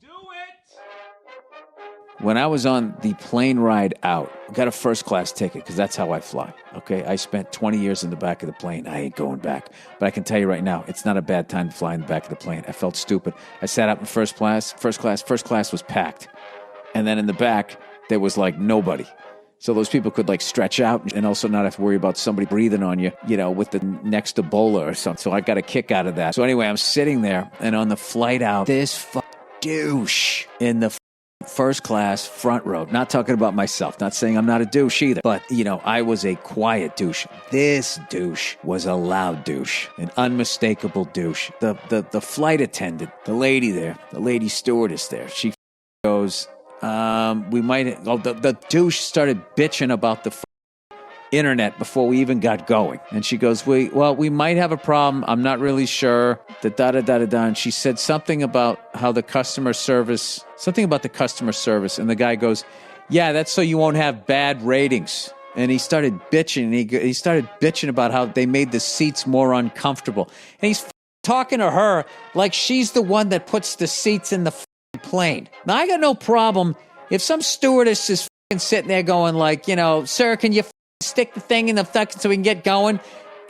Do it! When I was on the plane ride out, I got a first class ticket because that's how I fly. Okay, I spent 20 years in the back of the plane. I ain't going back. But I can tell you right now, it's not a bad time to fly in the back of the plane. I felt stupid. I sat up in first class. First class was packed. And then in the back, there was like nobody. So those people could like stretch out and also not have to worry about somebody breathing on you, you know, with the next Ebola or something. So I got a kick out of that. So anyway, I'm sitting there and on the flight out, this douche in the first class front row. Not talking about myself, not saying I'm not a douche either, but you know, I was a quiet douche. This douche was a loud douche, an unmistakable douche. The flight attendant, the lady there, the lady stewardess there, she goes, the douche started bitching about the internet before we even got going. And she goes, we might have a problem. I'm not really sure. And she said something about the customer service. And the guy goes, yeah, that's so you won't have bad ratings. And he started bitching. He started bitching about how they made the seats more uncomfortable. And he's talking to her like she's the one that puts the seats in the plane. Now, I got no problem if some stewardess is sitting there going like, you know, sir, can you stick the thing in the so we can get going?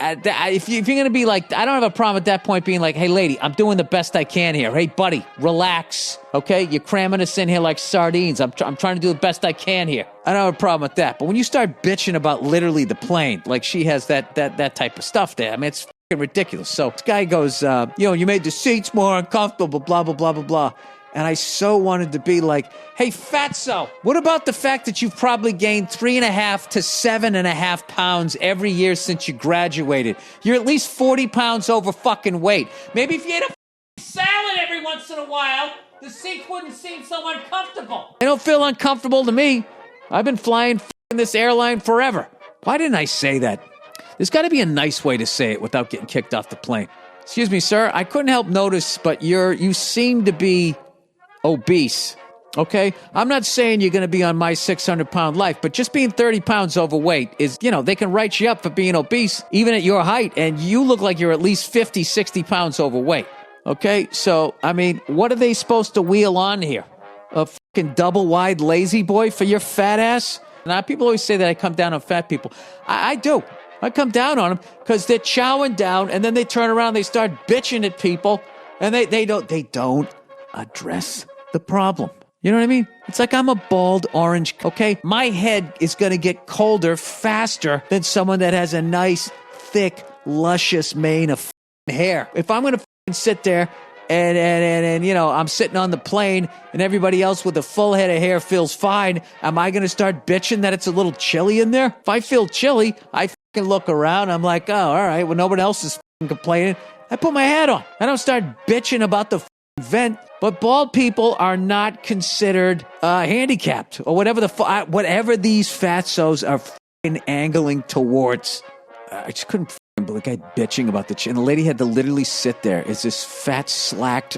If you're going to be like, I don't have a problem at that point being like, hey, lady, I'm doing the best I can here. Hey, buddy, relax, okay? You're cramming us in here like sardines. I'm trying to do the best I can here. I don't have a problem with that. But when you start bitching about literally the plane, like she has that type of stuff there, I mean, it's ridiculous. So this guy goes, you made the seats more uncomfortable, blah, blah, blah, blah, blah. And I so wanted to be like, hey, fatso, what about the fact that you've probably gained 3.5 to 7.5 pounds every year since you graduated? You're at least 40 pounds over fucking weight. Maybe if you ate a salad every once in a while, the seats wouldn't seem so uncomfortable. They don't feel uncomfortable to me. I've been flying this airline forever. Why didn't I say that? There's got to be a nice way to say it without getting kicked off the plane. Excuse me, sir. I couldn't help notice, but you seem to be obese, okay? I'm not saying you're going to be on my 600-pound life, but just being 30 pounds overweight is, they can write you up for being obese, even at your height, and you look like you're at least 50, 60 pounds overweight, okay? So, I mean, what are they supposed to wheel on here? A fucking double-wide lazy boy for your fat ass? Now, people always say that I come down on fat people. I do. I come down on them because they're chowing down, and then they turn around, they start bitching at people, and they don't address the problem. You know what I mean? It's like I'm a bald orange, okay? My head is going to get colder faster than someone that has a nice, thick, luscious mane of hair. If I'm going to sit there and I'm sitting on the plane and everybody else with a full head of hair feels fine, am I going to start bitching that it's a little chilly in there? If I feel chilly, I look around. I'm like, oh, all right, well, nobody else is complaining. I put my hat on. I don't start bitching about the vent. But bald people are not considered handicapped or whatever these fatsos are angling towards. I just couldn't believe the guy bitching about the and the lady had to literally sit there as this fat, slacked,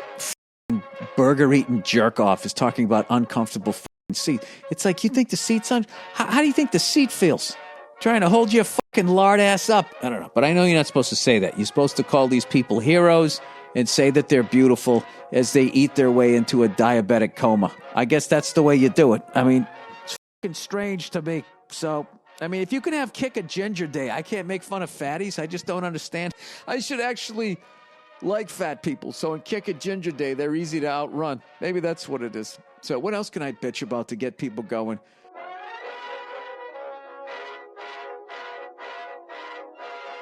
burger-eating jerk-off is talking about uncomfortable seat. It's like, you think the seat's on? How do you think the seat feels? Trying to hold your fucking lard ass up. I don't know, but I know you're not supposed to say that. You're supposed to call these people heroes and say that they're beautiful as they eat their way into a diabetic coma. I guess that's the way you do it. I mean, it's fucking strange to me. So, I mean, if you can have Kick a Ginger Day, I can't make fun of fatties. I just don't understand. I should actually like fat people. So in Kick a Ginger Day, they're easy to outrun. Maybe that's what it is. So what else can I bitch about to get people going?